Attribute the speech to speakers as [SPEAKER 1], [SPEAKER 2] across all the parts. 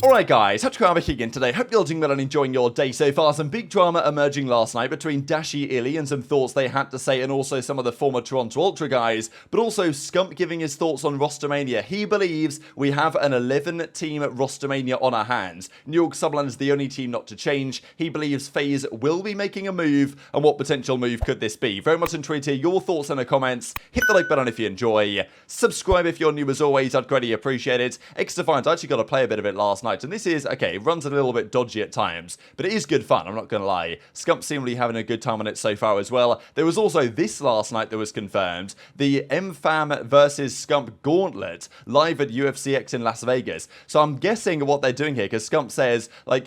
[SPEAKER 1] Alright guys, TacticalRab here again today. Hope you're doing well and enjoying your day so far. Some big drama emerging last night between Dashy, iLLeY and some thoughts they had to say, and also some of the former Toronto Ultra guys, but also Scump giving his thoughts on Rostermania. He believes we have an 11-team Rostermania on our hands. New York Subland is the only team not to change. He believes FaZe will be making a move, and what potential move could this be? Very much intrigued to hear your thoughts in the comments. Hit the like button if you enjoy. Subscribe if you're new as always, I'd greatly appreciate it. XDefiant, I actually got to play a bit of it last night, and this is, okay, it runs a little bit dodgy at times, but it is good fun, I'm not going to lie. Scump seemingly having a good time on it so far as well. There was also this last night that was confirmed, the MFAM versus Scump Gauntlet, live at UFCX in Las Vegas. So I'm guessing what they're doing here, because Scump says, like,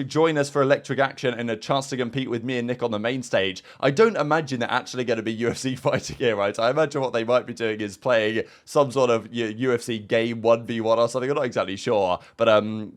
[SPEAKER 1] join us for electric action and a chance to compete with me and Nick on the main stage. I don't imagine they're actually going to be UFC fighting here, right? I imagine what they might be doing is playing some sort of UFC game 1v1 or something, I'm not exactly sure, but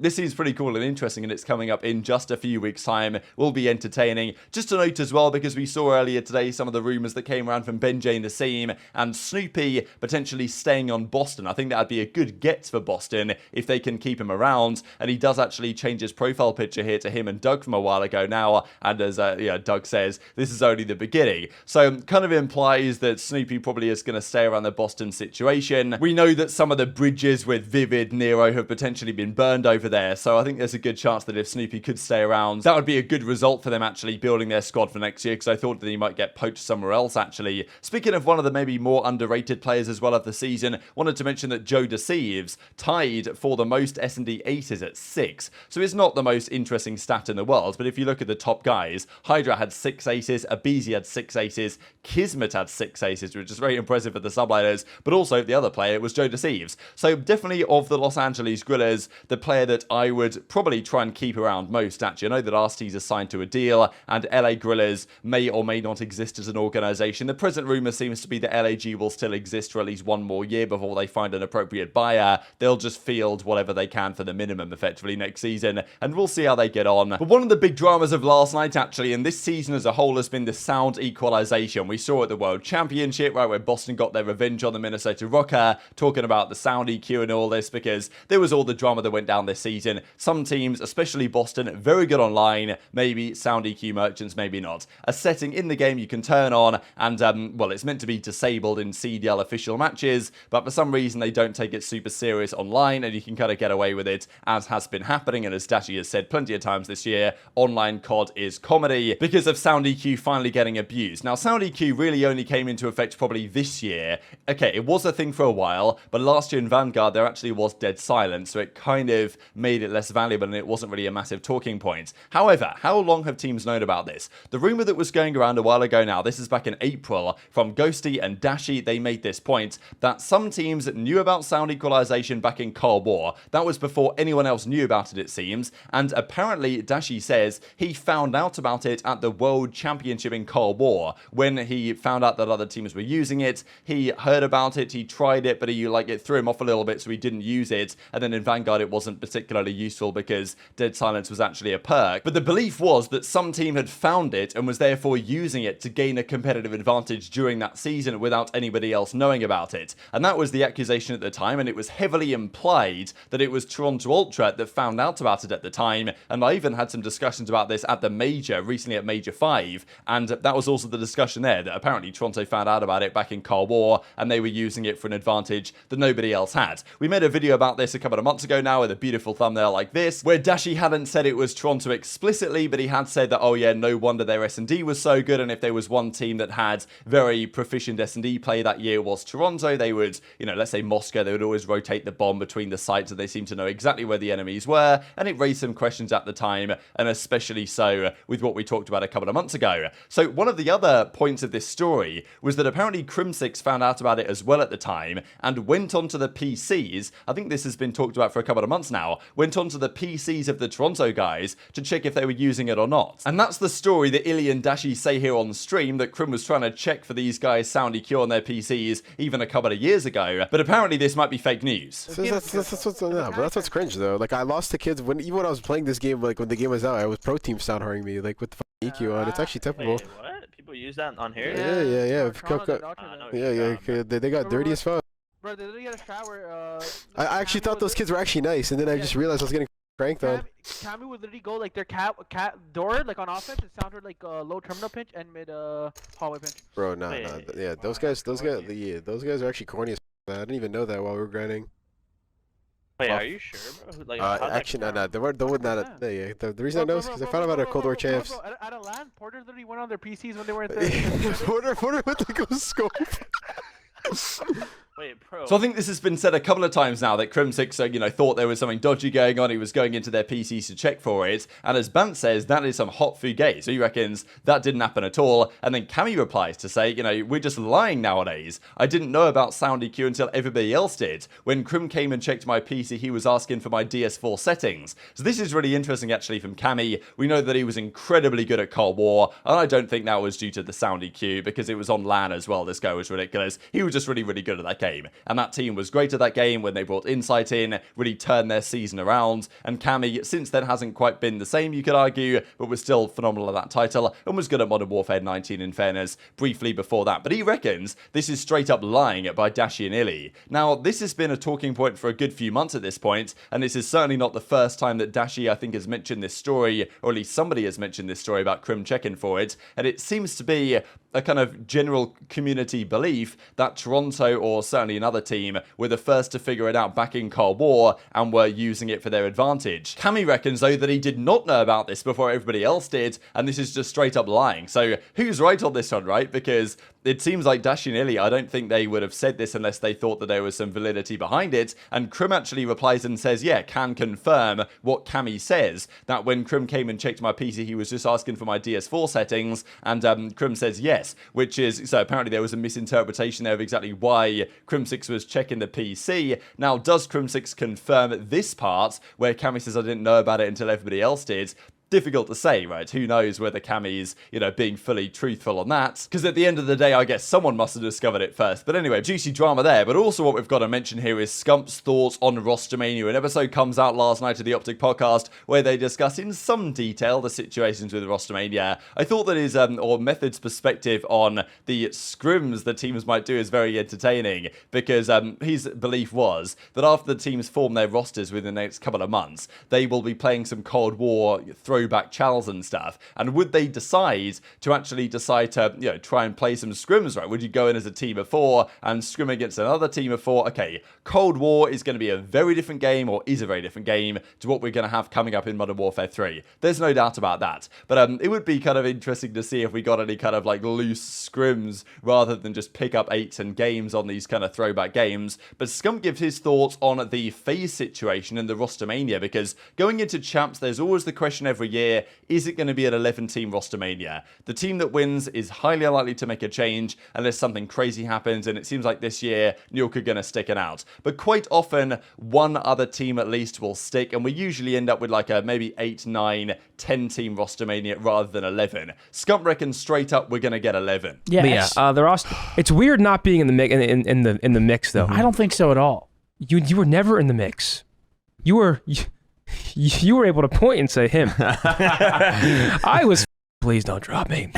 [SPEAKER 1] this is pretty cool and interesting, and it's coming up in just a few weeks' time. Will be entertaining. Just a note as well, because we saw earlier today some of the rumours that came around from JoeDeceives and Snoopy potentially staying on Boston. I think that'd be a good get for Boston if they can keep him around, and he does actually change his profile picture here to him and Doug from a while ago now, and as Doug says, this is only the beginning. So kind of implies that Snoopy probably is going to stay around the Boston situation. We know that some of the bridges with Vivid, Nero have potentially been burned over there, so I think there's a good chance that if Snoopy could stay around, that would be a good result for them actually building their squad for next year, because I thought that he might get poached somewhere else actually. Speaking of one of the maybe more underrated players as well of the season, wanted to mention that JoeDeceives tied for the most S&D aces at 6, so it's not the most interesting stat in the world, but if you look at the top guys, Hydra had 6 aces, aBeZy had 6 aces, Kismet had 6 aces, which is very impressive for the subliners, but also the other player was JoeDeceives. So definitely of the Los Angeles Guerrillas, the player that I would probably try and keep around most actually. I know that Arcitys is signed to a deal, and LA Guerrillas may or may not exist as an organisation. The present rumour seems to be that LAG will still exist for at least one more year before they find an appropriate buyer. They'll just field whatever they can for the minimum effectively next season, and we'll see how they get on. But one of the big dramas of last night actually, and this season as a whole, has been the sound equalisation. We saw at the World Championship, right, where Boston got their revenge on the Minnesota Rokkr, talking about the sound EQ and all this, because there was all the drama that went down this season. Some teams, especially Boston, very good online, maybe sound EQ merchants, maybe not. A setting in the game you can turn on, and well, it's meant to be disabled in CDL official matches, but for some reason they don't take it super serious online, and you can kind of get away with it, as has been happening, and as Dashy has said plenty of times this year, online COD is comedy, because of sound EQ finally getting abused. Now, sound EQ really only came into effect probably this year. Okay, it was a thing for a while, but last year in Vanguard there actually was dead silence, so it kind of made it less valuable, and it wasn't really a massive talking point. However, how long have teams known about this? The rumour that was going around a while ago now, this is back in April, from Ghosty and Dashy, they made this point, that some teams knew about sound equalisation back in Cold War. That was before anyone else knew about it, it seems, and apparently Dashy says he found out about it at the World Championship in Cold War. When he found out that other teams were using it, he heard about it, he tried it, but it threw him off a little bit, so he didn't use it, and then in Vanguard it wasn't particularly useful because dead silence was actually a perk. But the belief was that some team had found it and was therefore using it to gain a competitive advantage during that season without anybody else knowing about it. And that was the accusation at the time, and it was heavily implied that it was Toronto Ultra that found out about it at the time, and I even had some discussions about this at the Major, recently at Major 5, and that was also the discussion there, that apparently Toronto found out about it back in Cold War, and they were using it for an advantage that nobody else had. We made a video about this a couple of months ago now with a beautiful thumbnail like this, where Dashy hadn't said it was Toronto explicitly, but he had said that, oh yeah, no wonder their S&D was so good, and if there was one team that had very proficient S&D play that year was Toronto, they would, let's say Moscow, they would always rotate the bomb between the sites, and they seemed to know exactly where the enemies were, and it raised some questions at the time, and especially so with what we talked about a couple of months ago. So one of the other points of this story was that apparently Crimsix found out about it as well at the time, and went onto the PCs, I think this has been talked about for a couple of months now, went onto the PCs of the Toronto guys to check if they were using it or not. And that's the story that iLLeY and Dashy say here on stream, that Crim was trying to check for these guys' sound EQ on their PCs even a couple of years ago, but apparently this might be fake news.
[SPEAKER 2] That's what's cringe though. Like, I lost to kids even when I was playing this game, like when the game was out, I was pro team sound harding me, like with the EQ on. It's actually typical.
[SPEAKER 3] Wait, what? People use that on here?
[SPEAKER 2] Yeah. They got dirty as fuck.
[SPEAKER 3] Bro, they literally had a shot where
[SPEAKER 2] I actually thought those kids were actually nice, and then I just realized I was getting cranked on.
[SPEAKER 3] Cammy would literally go like their cat door like on offense and sounded like low terminal pinch and mid hallway pinch.
[SPEAKER 2] Bro, nah, yeah, those guys are actually corny as man. I didn't even know that while we were grinding.
[SPEAKER 4] Wait, are you sure, bro? Like,
[SPEAKER 2] actually, no, they would not. Yeah, the reason I know is because I found out about our Cold War champs.
[SPEAKER 3] At a LAN, Porter literally went on their PCs when they were at the.
[SPEAKER 2] Porter went to go scope.
[SPEAKER 4] Wait, bro.
[SPEAKER 1] So I think this has been said a couple of times now that Crimsix, thought there was something dodgy going on. He was going into their PCs to check for it. And as Bance says, that is some hot fugazi. So he reckons that didn't happen at all. And then Cammy replies to say, we're just lying nowadays. I didn't know about sound EQ until everybody else did. When Crim came and checked my PC, he was asking for my DS4 settings. So this is really interesting actually from Cammy. We know that he was incredibly good at Cold War. And I don't think that was due to the sound EQ because it was on LAN as well. This guy was ridiculous. He was just really, really good at that game. And that team was great at that game when they brought Insight in, really turned their season around. And Cammy, since then, hasn't quite been the same, you could argue, but was still phenomenal at that title and was good at Modern Warfare 19 in fairness, briefly before that. But he reckons this is straight up lying by Dashy and iLLeY. Now, this has been a talking point for a good few months at this point, and this is certainly not the first time that Dashy, I think, has mentioned this story, or at least somebody has mentioned this story about Crim checking for it, and it seems to be a kind of general community belief that Toronto, or certainly another team, were the first to figure it out back in Cold War and were using it for their advantage. Cammy reckons, though, that he did not know about this before everybody else did, and this is just straight up lying. So who's right on this one, right? Because it seems like Dashy and iLLeY, I don't think they would have said this unless they thought that there was some validity behind it. And Crim actually replies and says, yeah, can confirm what Cammy says, that when Crim came and checked my PC, he was just asking for my DS4 settings. And Crim says yes, which is, so apparently there was a misinterpretation there of exactly why Crimsix was checking the PC. Now, does Crimsix confirm this part where Cammy says I didn't know about it until everybody else did? Difficult to say, right? Who knows whether Cammy's, being fully truthful on that? Because at the end of the day, I guess someone must have discovered it first. But anyway, juicy drama there. But also what we've got to mention here is Scump's thoughts on Rostermania. An episode comes out last night of the OpTic podcast where they discuss in some detail the situations with Rostermania. I thought that his, or Method's perspective on the scrims the teams might do is very entertaining because his belief was that after the teams form their rosters within the next couple of months, they will be playing some Cold War throwback chals and stuff. And would they decide to try and play some scrims, right? Would you go in as a team of 4 and scrim against another team of 4? Okay, Cold War is going to be a very different game, or is a very different game to what we're going to have coming up in Modern Warfare 3. There's no doubt about that. But it would be kind of interesting to see if we got any kind of like loose scrims rather than just pick up 8 and games on these kind of throwback games. But Scump gives his thoughts on the FaZe situation and the Rostermania, because going into champs, there's always the question every year, is it going to be an 11-team Rostermania? The team that wins is highly unlikely to make a change unless something crazy happens, and it seems like this year, New York are going to stick it out. But quite often, one other team at least will stick, and we usually end up with like a maybe 8, 9, 10-team Rostermania rather than 11. Scump reckons straight up we're going to get 11.
[SPEAKER 5] Yes. Yeah, it's weird not being in the mix in the mix though.
[SPEAKER 6] I don't think so at all.
[SPEAKER 5] You were never in the mix. You were able to point and say him. I was. Please don't drop me.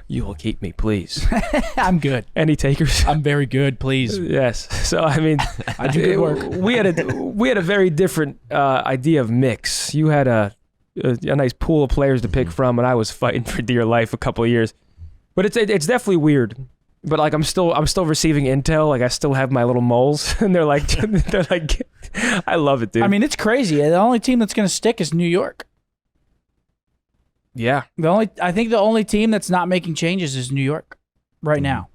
[SPEAKER 5] You will keep me, please.
[SPEAKER 6] I'm good.
[SPEAKER 5] Any takers?
[SPEAKER 6] I'm very good, please.
[SPEAKER 5] Yes. So I mean,
[SPEAKER 6] I do good work.
[SPEAKER 5] We had a very different idea of mix. You had a nice pool of players to pick from, and I was fighting for dear life a couple of years. But it's definitely weird. But like I'm still receiving intel. Like I still have my little moles, and they're like, I love it, dude.
[SPEAKER 6] I mean, it's crazy. The only team that's gonna stick is New York.
[SPEAKER 5] Yeah.
[SPEAKER 6] I think the only team that's not making changes is New York right now.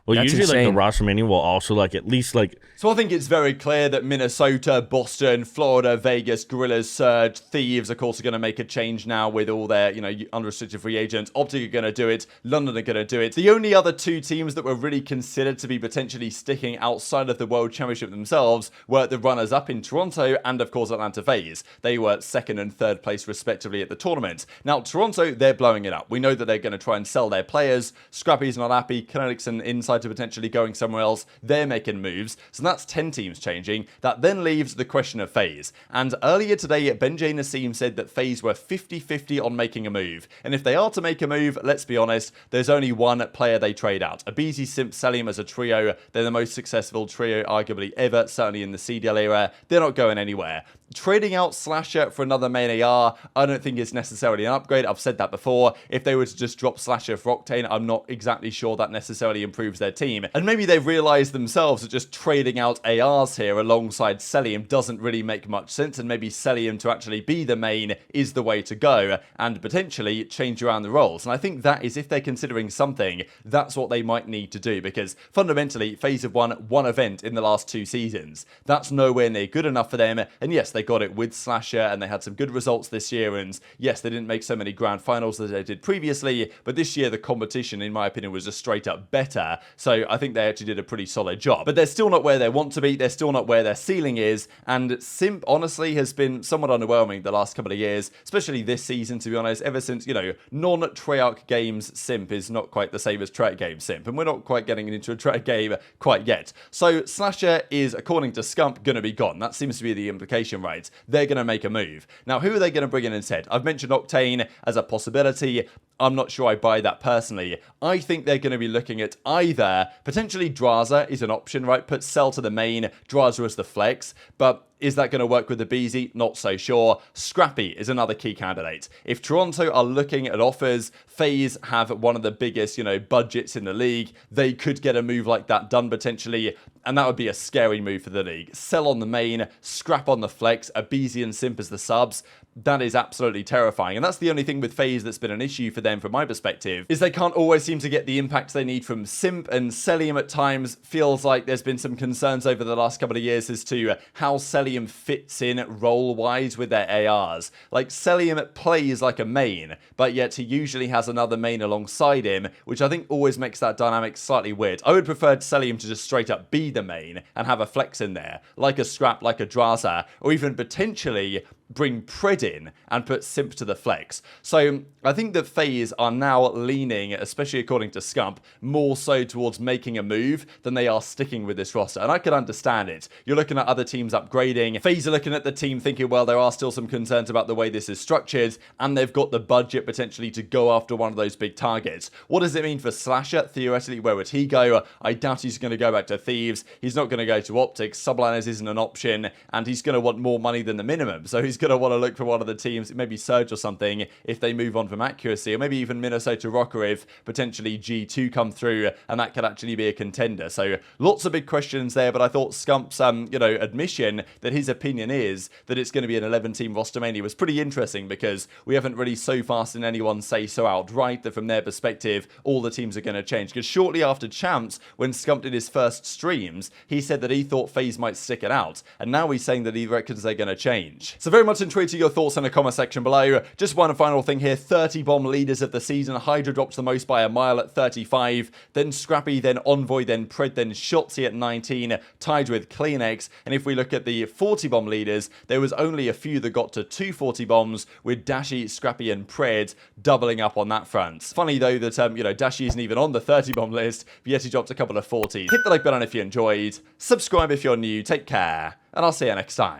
[SPEAKER 4] Well,
[SPEAKER 5] That's
[SPEAKER 4] usually
[SPEAKER 5] insane.
[SPEAKER 4] like the Rostermania will also like at least like.
[SPEAKER 1] So I think it's very clear that Minnesota, Boston, Florida, Vegas, Guerrillas, Surge, Thieves, of course, are going to make a change now with all their, unrestricted free agents. OpTic are going to do it. London are going to do it. The only other 2 teams that were really considered to be potentially sticking outside of the World Championship themselves were the runners-up in Toronto and, of course, Atlanta FaZe. They were 2nd and 3rd place, respectively, at the tournament. Now, Toronto, they're blowing it up. We know that they're going to try and sell their players. Scrappy's not happy. CleanX and Inside decide to potentially going somewhere else, they're making moves. So that's 10 teams changing. That then leaves the question of FaZe. And earlier today, JoeDeceives said that FaZe were 50-50 on making a move. And if they are to make a move, let's be honest, there's only one player they trade out. aBeZy, Simp, Cellium as a trio. They're the most successful trio arguably ever, certainly in the CDL era. They're not going anywhere. Trading out SlasheR for another main AR, I don't think is necessarily an upgrade. I've said that before. If they were to just drop SlasheR for Octane, I'm not exactly sure that necessarily improves their team. And maybe they've realized themselves that just trading out ARs here alongside Cellium doesn't really make much sense, and maybe Cellium to actually be the main is the way to go, and potentially change around the roles. And I think that is, if they're considering something, that's what they might need to do, because fundamentally, FaZe have won one event in the last 2 seasons. That's nowhere near good enough for them, and yes, they got it with SlasheR, and they had some good results this year, and yes, they didn't make so many grand finals as they did previously, but this year the competition, in my opinion, was just straight up better, so I think they actually did a pretty solid job. But they're still not where they want to be, they're still not where their ceiling is, and Simp, honestly, has been somewhat underwhelming the last couple of years, especially this season, to be honest, ever since, you know, non-Treyarch games Simp is not quite the same as Treyarch game Simp, and we're not quite getting into a Treyarch game quite yet. So SlasheR is, according to Scump, going to be gone. That seems to be the implication, right? They're going to make a move. Now, who are they going to bring in instead? I've mentioned Octane as a possibility. I'm not sure I buy that personally. I think they're going to be looking at either, potentially Drazah is an option, right? Put Cell to the main, Drazah as the flex, but is that going to work with aBeZy? Not so sure. Scrappy is another key candidate. If Toronto are looking at offers, FaZe have one of the biggest, you know, budgets in the league. They could get a move like that done potentially, and that would be a scary move for the league. Cell on the main, Scrap on the flex, aBeZy and Simp as the subs. That is absolutely terrifying, and that's the only thing with FaZe that's been an issue for them from my perspective, is they can't always seem to get the impact they need from Simp, and Cellium at times feels like there's been some concerns over the last couple of years as to how Cellium fits in role-wise with their ARs. Like, Cellium plays like a main, but yet he usually has another main alongside him, which I think always makes that dynamic slightly weird. I would prefer Cellium to just straight up be the main and have a flex in there, like a Scrap, like a Drazah, or even potentially bring Pred in and put Simp to the flex. So I think that FaZe are now leaning, especially according to Scump, more so towards making a move than they are sticking with this roster. And I can understand it. You're looking at other teams upgrading. FaZe are looking at the team thinking, well, there are still some concerns about the way this is structured, and they've got the budget potentially to go after one of those big targets. What does it mean for SlasheR? Theoretically, where would he go? I doubt he's going to go back to Thieves. He's not going to go to OpTic. Subliners isn't an option, and he's going to want more money than the minimum. So he's going to want to look for one of the teams, maybe Surge or something, if they move on from accuracy, or maybe even Minnesota Rokkr if potentially G2 come through, and that could actually be a contender. So lots of big questions there, but I thought Scump's, admission that his opinion is that it's going to be an 11-team roster mainly was pretty interesting, because we haven't really so far seen anyone say so outright that from their perspective, all the teams are going to change. Because shortly after Champs, when Scump did his first streams, he said that he thought FaZe might stick it out, and now he's saying that he reckons they're going to change. So very much intrigued to your thoughts in the comment section below. Just one final thing here, 30 bomb leaders of the season. Hydra drops the most by a mile at 35, then Scrappy, then Envoy, then Pred, then Shotzzy at 19, tied with CleanX. And if we look at the 40 bomb leaders, there was only a few that got to 240 bombs, with Dashy, Scrappy and Pred doubling up on that front. Funny though that Dashy isn't even on the 30 bomb list, but yet he dropped a couple of 40s. Hit the like button if you enjoyed, subscribe if you're new, take care, and I'll see you next time.